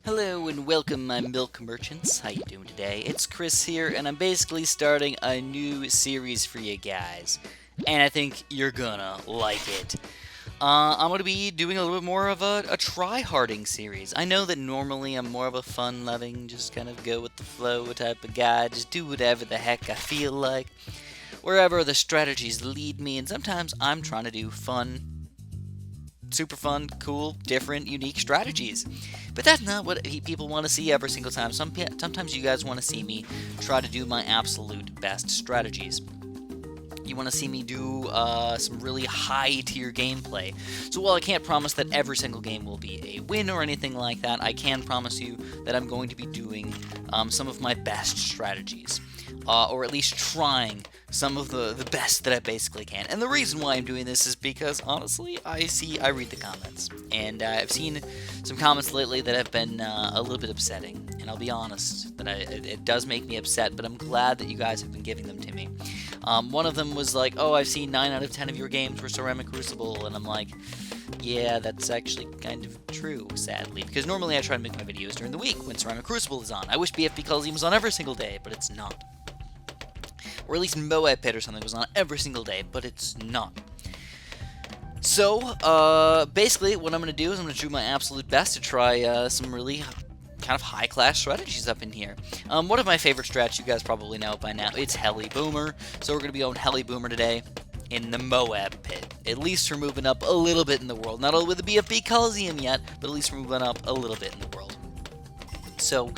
Hello and welcome, my milk merchants. How you doing today? It's Chris here, and I'm basically starting a new series for you guys, and I think you're gonna like it. I'm gonna be doing a little bit more of a try-harding series. I know that normally I'm more of a fun-loving, just kind of go with the flow type of guy, just do whatever the heck I feel like, wherever the strategies lead me, and sometimes I'm trying to do fun, super fun, cool, different, unique strategies. But that's not what people want to see every single time. Sometimes you guys want to see me try to do my absolute best strategies. You want to see me do some really high tier gameplay. So while I can't promise that every single game will be a win or anything like that, I can promise you that I'm going to be doing some of my best strategies. Or at least trying some of the best that I basically can. And the reason why I'm doing this is because, honestly, I read the comments. And I've seen some comments lately that have been a little bit upsetting. And I'll be honest, that it does make me upset, but I'm glad that you guys have been giving them to me. One of them was like, oh, I've seen 9 out of 10 of your games for Ceramic Crucible, and I'm like, yeah, that's actually kind of true, sadly, because normally I try to make my videos during the week when Ceramic Crucible is on. I wish BFB Coliseum was on every single day, but it's not. Or at least Moab Pit or something was on every single day, but it's not. So, basically, what I'm going to do is I'm going to do my absolute best to try some really kind of high-class strategies up in here. One of my favorite strats, you guys probably know by now, it's Heli Boomer. So we're going to be on Heli Boomer today in the Moab Pit. At least we're moving up a little bit in the world. Not only with the BFB Coliseum yet, but at least we're moving up a little bit in the world. So,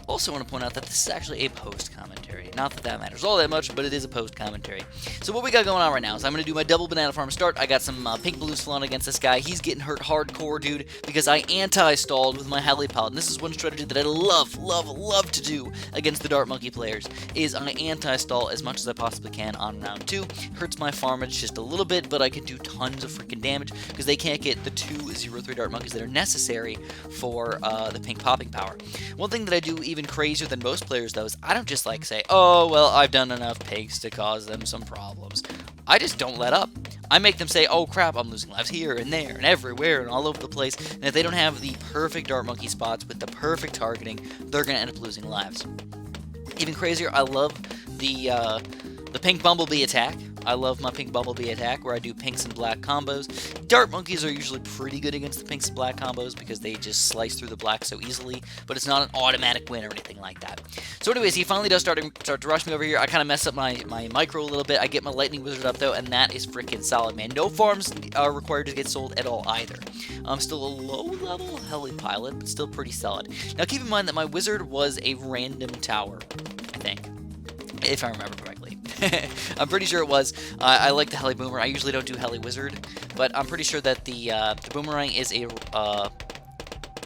also want to point out that this is actually a post commentary. Not that that matters all that much, but it is a post commentary. So what we got going on right now is I'm going to do my double banana farm start. I got some pink balloons flying against this guy. He's getting hurt hardcore, dude, because I anti-stalled with my heli palette. And this is one strategy that I love to do against the Dart Monkey players, is I anti-stall as much as I possibly can on round 2. Hurts my farmage just a little bit, but I can do tons of freaking damage because they can't get the 2/0/3 Dart Monkeys that are necessary for the pink popping power. One thing that I do even crazier than most players, though, is I don't just like say, oh, well, I've done enough pigs to cause them some problems. I just don't let up. I make them say, oh crap, I'm losing lives here and there and everywhere and all over the place. And if they don't have the perfect Dart Monkey spots with the perfect targeting, they're going to end up losing lives. Even crazier, I love the pink bumblebee attack. I love my pink bumblebee attack where I do pinks and black combos. Dart monkeys are usually pretty good against the pinks and black combos because they just slice through the black so easily, but it's not an automatic win or anything like that. So anyways, he finally does start to rush me over here. I kind of mess up my micro a little bit. I get my lightning wizard up though, and that is freaking solid, man. No farms are required to get sold at all either. I'm still a low level heli pilot, but still pretty solid. Now keep in mind that my wizard was a random tower, I think, if I remember correctly. I'm pretty sure it was. I like the Heli Boomer. I usually don't do Heli Wizard, but I'm pretty sure that the Boomerang is a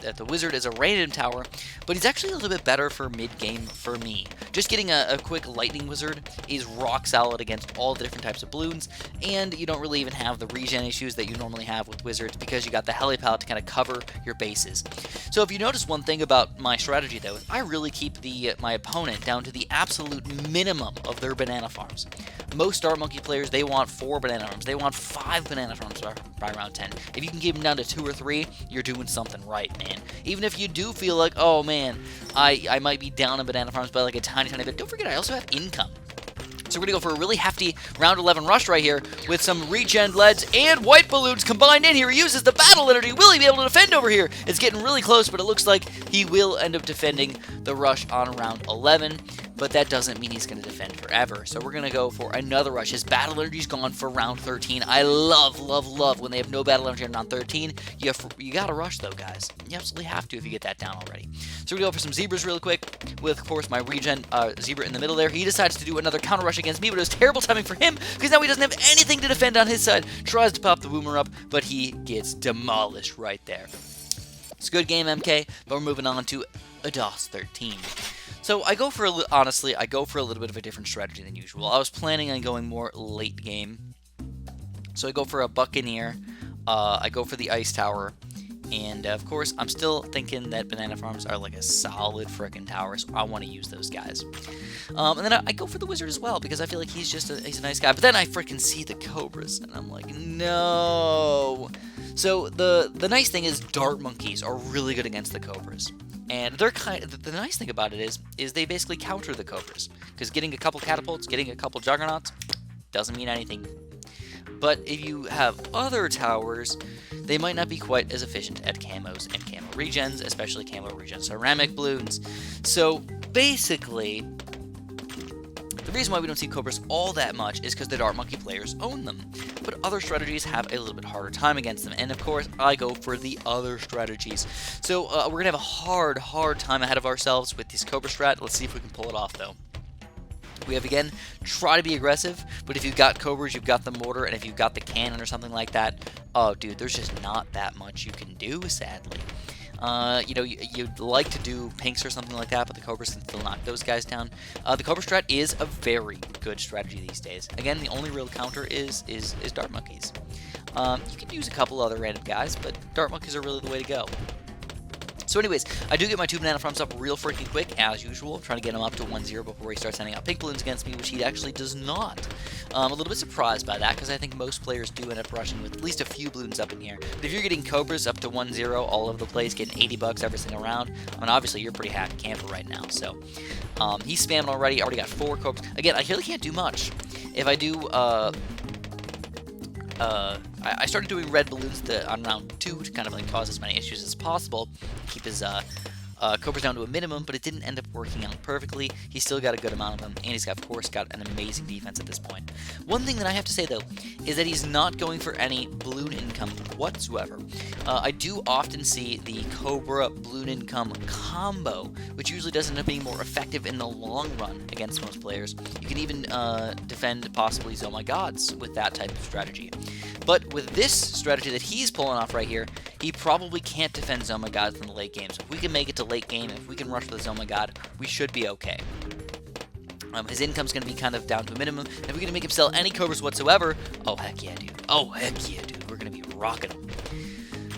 that the Wizard is a random tower, but he's actually a little bit better for mid-game for me. Just getting a quick Lightning Wizard is rock solid against all the different types of balloons, and you don't really even have the regen issues that you normally have with Wizards because you got the Heli Palette to kind of cover your bases. So if you notice one thing about my strategy, though, I really keep my opponent down to the absolute minimum of their banana farms. Most Dart Monkey players, they want 4 banana farms. They want 5 banana farms by round 10. If you can give them down to 2 or 3, you're doing something right, man. Even if you do feel like, oh man, I might be down in banana farms by like a tiny bit, don't forget I also have income. So we're going to go for a really hefty round 11 rush right here with some regen leads and white balloons combined in here. He uses the battle energy. Will he be able to defend over here? It's getting really close, but it looks like he will end up defending the rush on round 11. But that doesn't mean he's going to defend forever. So we're going to go for another rush. His battle energy's gone for round 13. I love when they have no battle energy on round 13. You got to rush, though, guys. You absolutely have to if you get that down already. So we're going to go for some zebras real quick with, of course, my regen zebra in the middle there. He decides to do another counter rush against me, but it was terrible timing for him because now he doesn't have anything to defend on his side. Tries to pop the boomer up, but he gets demolished right there. It's a good game, MK, but we're moving on to ADOS 13. So honestly, I go for a little bit of a different strategy than usual. I was planning on going more late game. So I go for a Buccaneer, I go for the Ice Tower, and of course, I'm still thinking that banana farms are like a solid frickin' tower, so I want to use those guys. And then I go for the Wizard as well, because I feel like he's a nice guy. But then I frickin' see the Cobras, and I'm like, no. So the nice thing is dart monkeys are really good against the cobras. And they're the nice thing about it is they basically counter the cobras, because getting a couple catapults, getting a couple juggernauts doesn't mean anything. But if you have other towers, they might not be quite as efficient at camos and camo regens, especially camo regen ceramic balloons. So basically, the reason why we don't see cobras all that much is because the dart monkey players own them. But other strategies have a little bit harder time against them, and of course I go for the other strategies. So we're going to have a hard time ahead of ourselves with this cobra strat. Let's see if we can pull it off though. We have, again, try to be aggressive, but if you've got cobras, you've got the mortar, and if you've got the cannon or something like that, oh dude, there's just not that much you can do, sadly. You know, you'd like to do pinks or something like that, but the cobras can still knock those guys down. The cobra strat is a very good strategy these days. Again, the only real counter is dart monkeys. You can use a couple other random guys, but dart monkeys are really the way to go. So anyways, I do get my 2 banana farms up real freaking quick, as usual. I'm trying to get him up to 1-0 before he starts sending out pink balloons against me, which he actually does not. I'm a little bit surprised by that, because I think most players do end up rushing with at least a few balloons up in here. But if you're getting cobras up to 1-0 all over the place, getting 80 bucks every single round, I mean, obviously you're a pretty happy camper right now. So he's spamming already got 4 cobras. Again, I really can't do much. If I do... I started doing red balloons on round 2 to kind of like cause as many issues as possible, keep his cobras down to a minimum, but it didn't end up working out perfectly. He's still got a good amount of them, and he's of course got an amazing defense at this point. One thing that I have to say though is that he's not going for any balloon income whatsoever. I do often see the cobra balloon income combo, which usually does end up being more effective in the long run against most players. You can even defend possibly Oh My Gods with that type of strategy. But with this strategy that he's pulling off right here, he probably can't defend Oh My Gods in the late game. So if we can make it to late game, if we can rush with Oh My God, we should be okay. His income's going to be kind of down to a minimum. If we're going to make him sell any cobras whatsoever, oh heck yeah, dude. Oh heck yeah, dude. We're going to be rocking him.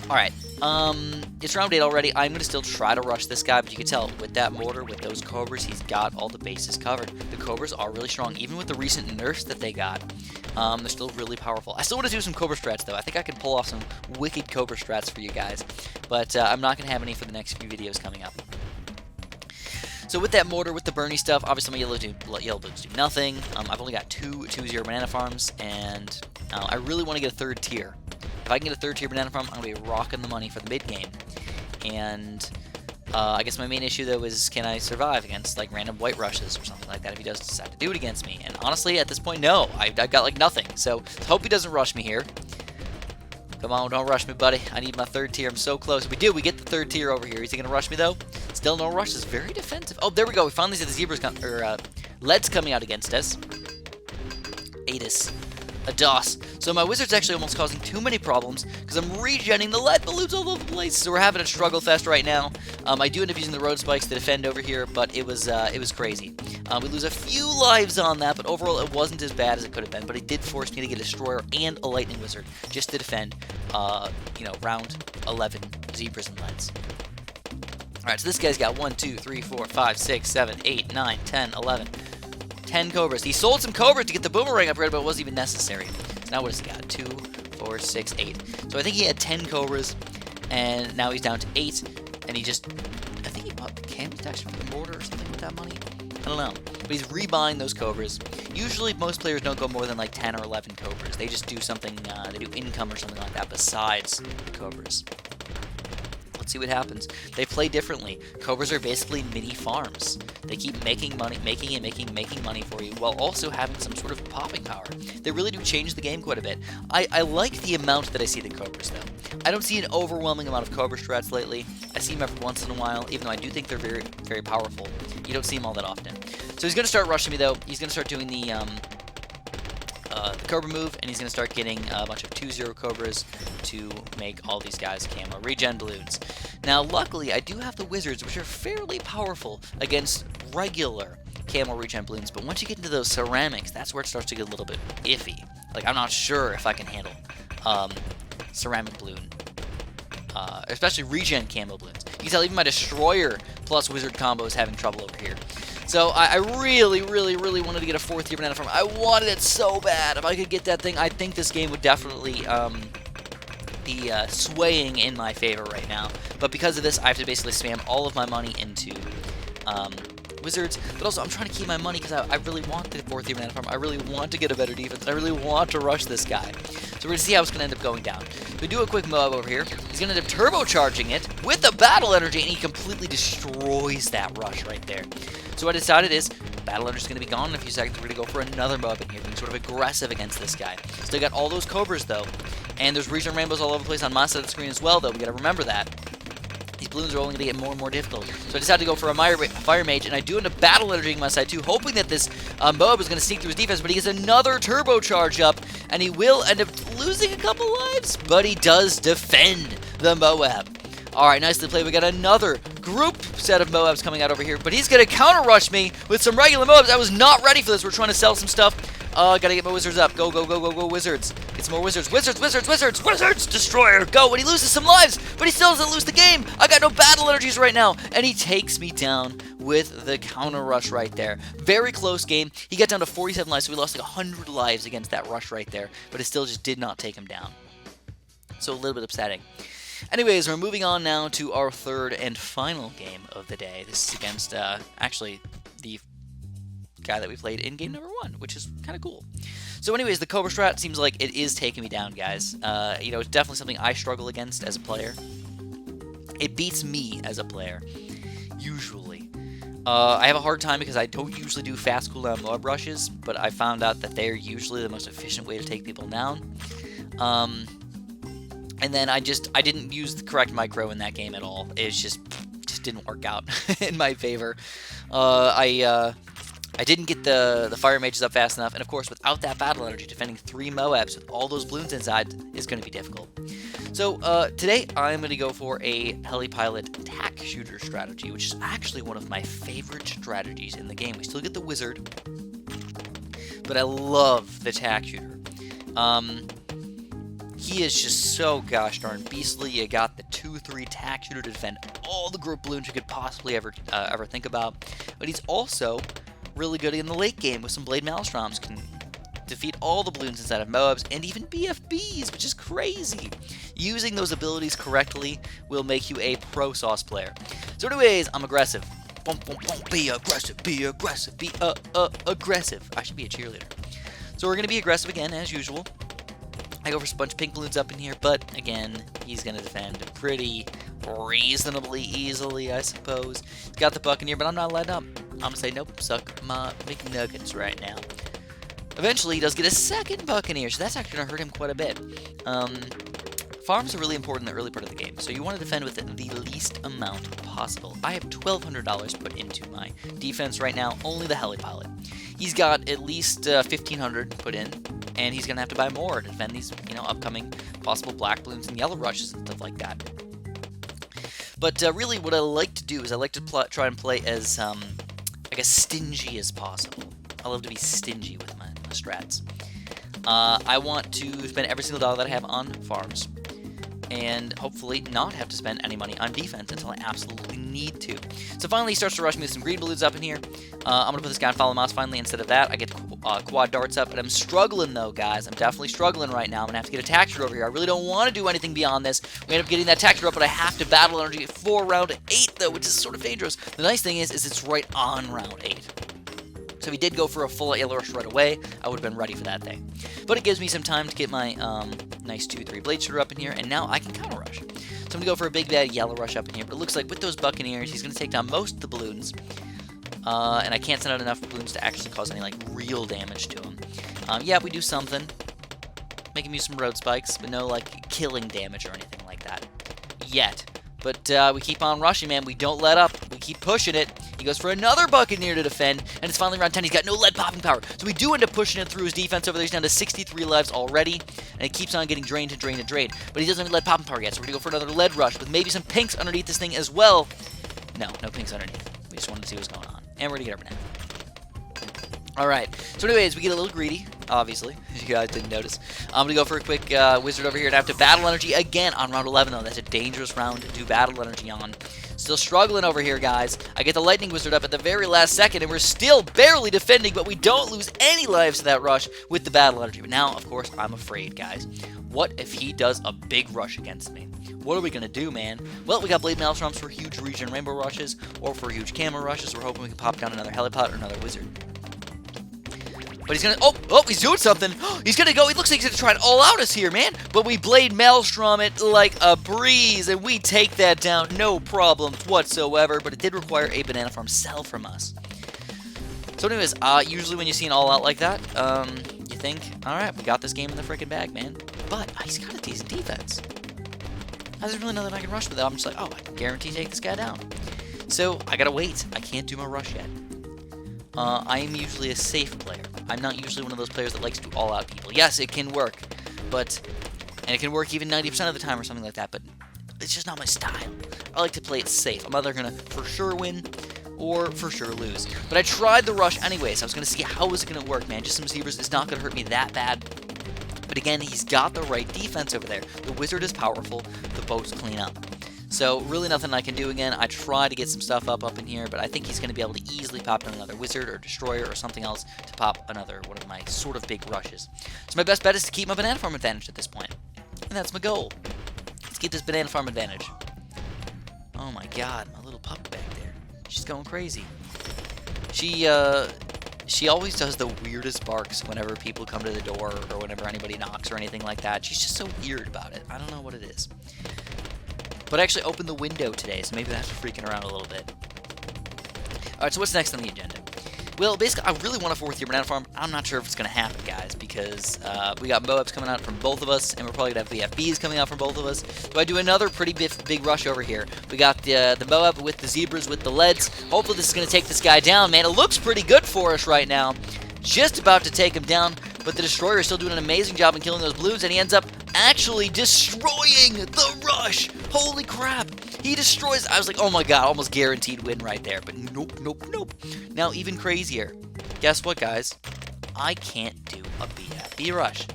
Alright, it's round 8 already. I'm going to still try to rush this guy, but you can tell with that mortar, with those cobras, he's got all the bases covered. The cobras are really strong, even with the recent nerfs that they got. They're still really powerful. I still want to do some cobra strats, though. I think I can pull off some wicked cobra strats for you guys, but I'm not going to have any for the next few videos coming up. So with that mortar, with the Bernie stuff, obviously my yellow balloons do nothing. I've only got 2-0 banana farms, and I really want to get a 3rd tier. If I can get a 3rd tier banana farm, I'm going to be rocking the money for the mid game. And I guess my main issue though is, can I survive against like random white rushes or something like that if he does decide to do it against me? And honestly, at this point, no. I've got like nothing. So hope he doesn't rush me here. Come on, don't rush me, buddy. I need my 3rd tier. I'm so close. If we do, we get the 3rd tier over here. Is he going to rush me, though? Still no rush. It's very defensive. Oh, there we go. We finally see the zebras leads coming out against us. Adis. A DOS. So my wizard's actually almost causing too many problems because I'm regenning the lead balloons all over the place. So we're having a struggle fest right now. I do end up using the road spikes to defend over here, but it was crazy. We lose a few lives on that, but overall it wasn't as bad as it could have been. But it did force me to get a destroyer and a lightning wizard just to defend, round 11 zebras and leads. Alright, so this guy's got 1, 2, 3, 4, 5, 6, 7, 8, 9, 10, 11. 10 cobras. He sold some cobras to get the boomerang upgrade, but it wasn't even necessary. So now what has he got? 2, 4, 6, 8. So I think he had 10 cobras, and now he's down to 8. And he just, I think he bought the cam protection from the mortar or something with that money. I don't know. But he's rebuying those cobras. Usually most players don't go more than like 10 or 11 cobras. They just do something, they do income or something like that besides the cobras. Let's see what happens. They play differently. Cobras are basically mini farms. They keep making money, making money for you while also having some sort of popping power. They really do change the game quite a bit. I like the amount that I see the cobras though. I don't see an overwhelming amount of cobra strats lately. I see them every once in a while, even though I do think they're very, very powerful. You don't see them all that often. So he's going to start rushing me though. He's going to start doing the cobra move, and he's going to start getting a bunch of 2-0 cobras to make all these guys camo regen balloons. Now, luckily, I do have the wizards, which are fairly powerful against regular camo regen balloons, but once you get into those ceramics, that's where it starts to get a little bit iffy. Like, I'm not sure if I can handle ceramic balloon, especially regen camo balloons. You can tell even my destroyer plus wizard combo is having trouble over here. So I really wanted to get a 4th tier banana farm. I wanted it so bad. If I could get that thing, I think this game would definitely the swaying in my favor right now. But because of this, I have to basically spam all of my money into Wizards. But also, I'm trying to keep my money because I really want the 4th Mana farm. I really want to get a better defense. And I really want to rush this guy. So we're going to see how it's going to end up going down. We do a quick Moab over here. He's going to end up turbocharging it with the battle energy, and he completely destroys that rush right there. So what I decided is, battle energy is going to be gone in a few seconds. We're going to go for another Moab in here, being sort of aggressive against this guy. Still got all those Cobras, though. And there's region rainbows all over the place on my side of the screen as well, though. We got to remember that. These balloons are only going to get more and more difficult. So I decided to go for a Fire Mage, and I do end up battle energying my side too, hoping that this Moab is going to sneak through his defense, but he gets another turbocharge up, and he will end up losing a couple lives, but he does defend the Moab. Alright, nicely played. We got another group set of Moabs coming out over here, but he's going to counter-rush me with some regular Moabs. I was not ready for this. We're trying to sell some stuff. Gotta get my Wizards up. Go, go, go, go, go, Wizards. Get some more Wizards. Wizards, Wizards, Wizards, Wizards! Destroyer! Go! And he loses some lives, but he still doesn't lose the game. I got no battle energies right now, and he takes me down with the counter rush right there. Very close game. He got down to 47 lives, so we lost like 100 lives against that rush right there, but it still just did not take him down. So a little bit upsetting. Anyways, we're moving on now to our 3rd and final game of the day. This is against, actually, the guy that we played in game number 1, which is kind of cool. So anyways, the Cobra strat seems like it is taking me down, guys. You know, it's definitely something I struggle against as a player. It beats me as a player, usually. I have a hard time because I don't usually do fast cooldown Moab rushes, but I found out that they're usually the most efficient way to take people down. And then I didn't use the correct micro in that game at all. It just didn't work out in my favor. I didn't get the Fire Mages up fast enough, and of course, without that battle energy, defending 3 Moabs with all those balloons inside is going to be difficult. So today, I'm going to go for a Helipilot tack shooter strategy, which is actually one of my favorite strategies in the game. We still get the Wizard, but I love the tack shooter. He is just so gosh darn beastly. You got the 2-3 tack shooter to defend all the group balloons you could possibly ever think about. But he's also really good in the late game with some Blade Maelstroms. Can defeat all the balloons inside of Moabs and even BFBs, which is crazy. Using those abilities correctly will make you a pro sauce player. So anyways, I'm aggressive. Boom, boom, boom. Be aggressive, be aggressive, be aggressive. I should be a cheerleader. So we're going to be aggressive again, as usual. I go for a bunch of pink balloons up in here, but again, he's going to defend pretty reasonably easily, I suppose. He's got the Buccaneer, but I'm not letting up. I'm going to say, nope, suck my McNuggets right now. Eventually, he does get a second Buccaneer, so that's actually going to hurt him quite a bit. Farms are really important in the early part of the game, so you want to defend with the least amount possible. I have $1,200 put into my defense right now, only the Helipilot. He's got at least $1,500 put in, and he's going to have to buy more to defend these, upcoming possible black balloons and yellow rushes and stuff like that. But really, what I like to do is I like to try and play as, I guess, stingy as possible. I love to be stingy with my strats. I want to spend every single dollar that I have on farms, and hopefully not have to spend any money on defense until I absolutely need to. So finally he starts to rush me with some green balloons up in here. I'm going to put this guy on follow mouse finally instead of that. I get quad darts up, and I'm struggling though, guys. I'm definitely struggling right now. I'm going to have to get a Taxer over here. I really don't want to do anything beyond this. We end up getting that Taxer up, but I have to battle energy for round 8 though, which is sort of dangerous. The nice thing is it's right on round 8. So he did go for a full yellow rush right away. I would have been ready for that thing. But it gives me some time to get my nice 2-3 blade shooter up in here, and now I can counter rush. So I'm going to go for a big bad yellow rush up in here, but it looks like with those Buccaneers, he's going to take down most of the balloons. And I can't send out enough balloons to actually cause any, real damage to him. Yeah, we do something. Make him use some road spikes, but no, killing damage or anything like that. Yet. But we keep on rushing, man. We don't let up. We keep pushing it. He goes for another Buccaneer to defend, and it's finally round 10. He's got no lead popping power. So we do end up pushing it through his defense over there. He's down to 63 lives already, and it keeps on getting drained and drained and drained. But he doesn't have lead popping power yet, so we're going to go for another lead rush with maybe some pinks underneath this thing as well. No pinks underneath. We just wanted to see what's going on. And we're going to get our banana. Alright, so anyways, we get a little greedy, obviously, as you guys didn't notice. I'm going to go for a quick wizard over here and have to battle energy again on round 11, though. That's a dangerous round to do battle energy on. Still struggling over here, guys. I get the lightning wizard up at the very last second, and we're still barely defending, but we don't lose any lives to that rush with the battle energy. But now, of course, I'm afraid, guys. What if he does a big rush against me? What are we going to do, man? Well, we got Blade Maelstroms for huge regen rainbow rushes, or for huge camo rushes. We're hoping we can pop down another helipod or another wizard. But he's gonna, oh, he's doing something. He's gonna go, he looks like he's gonna try and all-out us here, man. But we Blade Maelstrom it like a breeze, and we take that down, no problem whatsoever. But it did require a banana farm sell from us. So anyways, usually when you see an all-out like that, you think, alright, we got this game in the freaking bag, man. But he's got a decent defense. There's really nothing I can rush with it. I'm just like, oh, I can guarantee take this guy down. So I gotta wait. I can't do my rush yet. I am usually a safe player. I'm not usually one of those players that likes to all-out people. Yes, it can work, and it can work even 90% of the time or something like that, but it's just not my style. I like to play it safe. I'm either going to for sure win or for sure lose. But I tried the rush anyways. I was going to see how is it going to work, man. Just some zebras. It's not going to hurt me that bad. But again, he's got the right defense over there. The wizard is powerful. The boats clean up. So really nothing I can do again. I try to get some stuff up in here, but I think he's going to be able to easily pop down another wizard or destroyer or something else to pop another one of my sort of big rushes. So my best bet is to keep my banana farm advantage at this point. And that's my goal. Let's keep this banana farm advantage. Oh my god, my little pup back there. She's going crazy. She always does the weirdest barks whenever people come to the door or whenever anybody knocks or anything like that. She's just so weird about it. I don't know what it is. But I actually opened the window today, so maybe that's freaking around a little bit. Alright, so what's next on the agenda? Well, basically, I really want a 4th year banana farm. I'm not sure if it's going to happen, guys, because we got Moabs coming out from both of us, and we're probably going to have BFBs coming out from both of us. So I do another pretty big rush over here. We got the Moab with the zebras with the leads. Hopefully this is going to take this guy down, man. It looks pretty good for us right now. Just about to take him down, but the destroyer is still doing an amazing job in killing those balloons, and he ends up actually destroying the rush. Holy crap. He destroys. I was like, oh my god, almost guaranteed win right there. But nope. Now, even crazier. Guess what, guys? I can't do a BFB rush.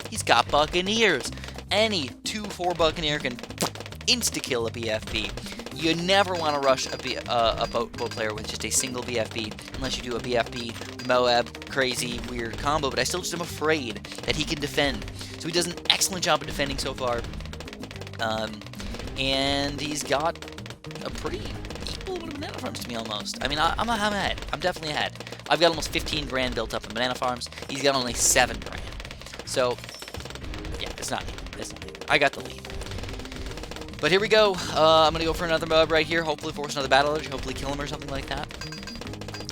He's got Buccaneers. Any 2-4 Buccaneer can insta-kill a BFB. You never want to rush a boat player with just a single BFB unless you do a BFB, Moab, crazy, weird combo. But I still just am afraid that he can defend. So he does an excellent job of defending so far. And he's got a pretty equal amount of banana farms to me almost. I mean, I'm ahead. I'm definitely ahead. I've got almost 15 grand built up in banana farms. He's got only 7 grand. So, yeah, it's not me. I got the lead. But here we go. I'm going to go for another Moab right here. Hopefully force another battle edge. Hopefully kill him or something like that.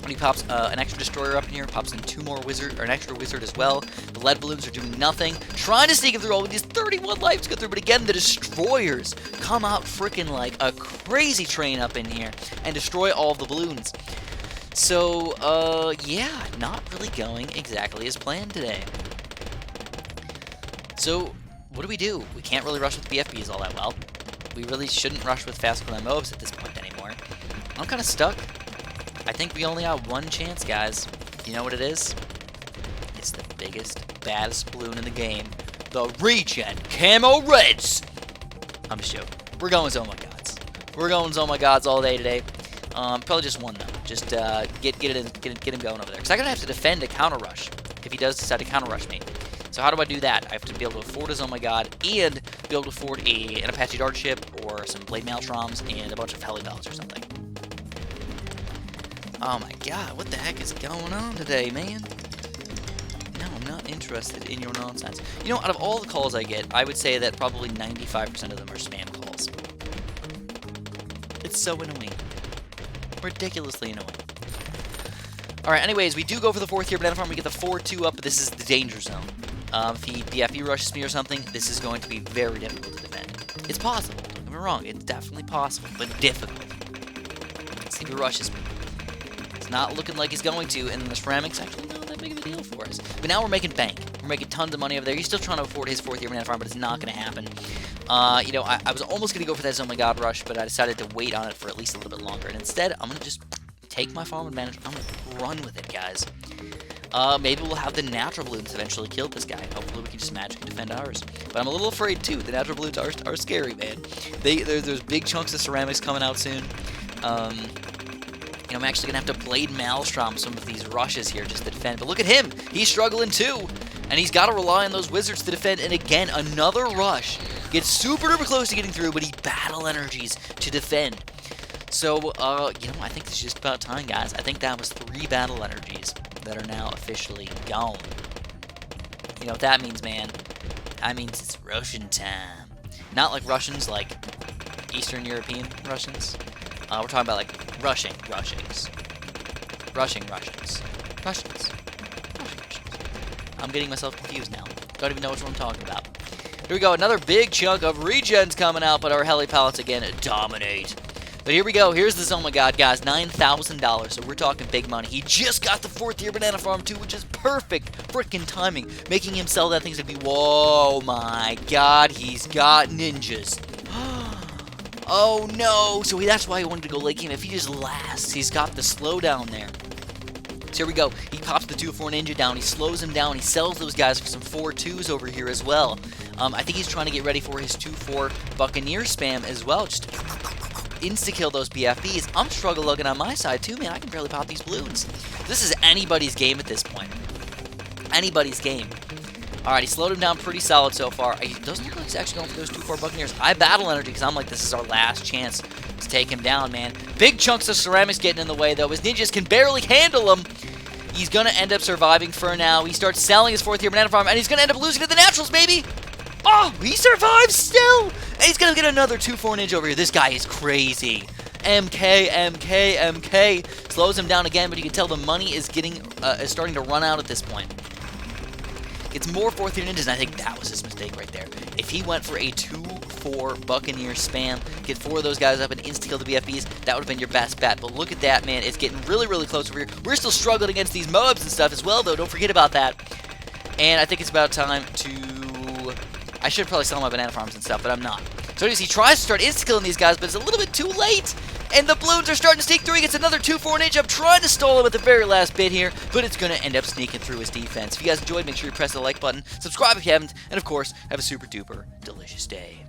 When he pops an extra destroyer up in here, pops in 2 more wizard, or an extra wizard as well. The lead balloons are doing nothing. Trying to sneak him through all with these 31 lives to go through, but again, the destroyers come out freaking like a crazy train up in here and destroy all of the balloons. So, yeah, not really going exactly as planned today. So, what do? We can't really rush with BFBs all that well. We really shouldn't rush with fast clan Moabs at this point anymore. I'm kind of stuck. I think we only got one chance, guys. You know what it is? It's the biggest, baddest balloon in the game. The Regen Camo Reds! I'm just joking. We're going Zoma Gods. We're going Zoma Gods all day today. Probably just one, though. Just get him going over there. Because I'm going to have to defend a counter rush if he does decide to counter rush me. So how do I do that? I have to be able to afford a Zoma God and be able to afford an Apache Dart ship or some Blade Maelstroms and a bunch of Helibells or something. Oh my god, what the heck is going on today, man? No, I'm not interested in your nonsense. You know, out of all the calls I get, I would say that probably 95% of them are spam calls. It's so annoying. Ridiculously annoying. Alright, anyways, we do go for the 4th tier banana farm. We get the 4-2 up, but this is the danger zone. If he BFE rushes me or something, this is going to be very difficult to defend. It's possible, don't get me wrong. It's definitely possible, but difficult. Let's see if he rushes me. It's not looking like he's going to, and the ceramics actually not that big of a deal for us. But now we're making bank. We're making tons of money over there. He's still trying to afford his 4th year banana farm, but it's not going to happen. You know, I was almost going to go for that Zoma God rush, but I decided to wait on it for at least a little bit longer. And instead, I'm going to just take my farm advantage. I'm going to run with it, guys. Maybe we'll have the natural balloons eventually kill this guy. Hopefully we can just magically defend ours. But I'm a little afraid, too. The natural balloons are scary, man. There's big chunks of ceramics coming out soon. You know, I'm actually going to have to Blade Maelstrom some of these rushes here just to defend. But look at him! He's struggling, too! And he's got to rely on those wizards to defend. And again, another rush. Gets super duper close to getting through, but he battle energies to defend. So, you know, I think this is just about time, guys. I think that was 3 battle energies that are now officially gone. You know what that means, man? That means it's Russian time. Not like Russians, like Eastern European Russians. We're talking about like Russians. I'm getting myself confused now. Don't even know which one I'm talking about. Here we go, another big chunk of regens coming out, but our heli pallets again dominate. But here we go, here's this, oh my god, guys, $9,000, so we're talking big money. He just got the 4th tier banana farm too, which is perfect freaking timing, making him sell that thing to be, whoa my god, he's got ninjas. Oh no, so that's why he wanted to go late game. If he just lasts, he's got the slowdown there. So here we go. He pops the 2-4 ninja down. He slows him down. He sells those guys for some 4-2s over here as well. I think he's trying to get ready for his 2-4 Buccaneer spam as well. Just insta-kill those BFBs. I'm struggle-looking on my side too, man. I can barely pop these balloons. This is anybody's game at this point. Anybody's game. Alright, he slowed him down pretty solid so far. He doesn't look like he's actually going for those 2-4 Buccaneers. I battle energy because I'm like, this is our last chance to take him down, man. Big chunks of ceramics getting in the way, though. His ninjas can barely handle him. He's going to end up surviving for now. He starts selling his 4th tier banana farm, and he's going to end up losing to the naturals, baby. Oh, he survives still. And he's going to get another 2-4 ninja over here. This guy is crazy. MK. Slows him down again, but you can tell the money is starting to run out at this point. Gets more 4th tier ninjas, and I think that was his mistake right there. If he went for a 2-4 Buccaneer spam, get 4 of those guys up and insta-kill the BFBs, that would have been your best bet. But look at that, man. It's getting really, really close over here. We're still struggling against these Moabs and stuff as well, though. Don't forget about that. And I think it's about time to... I should probably sell my banana farms and stuff, but I'm not. So he tries to start insta-killing these guys, but it's a little bit too late. And the balloons are starting to sneak through. He gets another 2-4 ninja. I'm trying to stall him at the very last bit here, but it's going to end up sneaking through his defense. If you guys enjoyed, make sure you press the like button, subscribe if you haven't, and of course, have a super duper delicious day.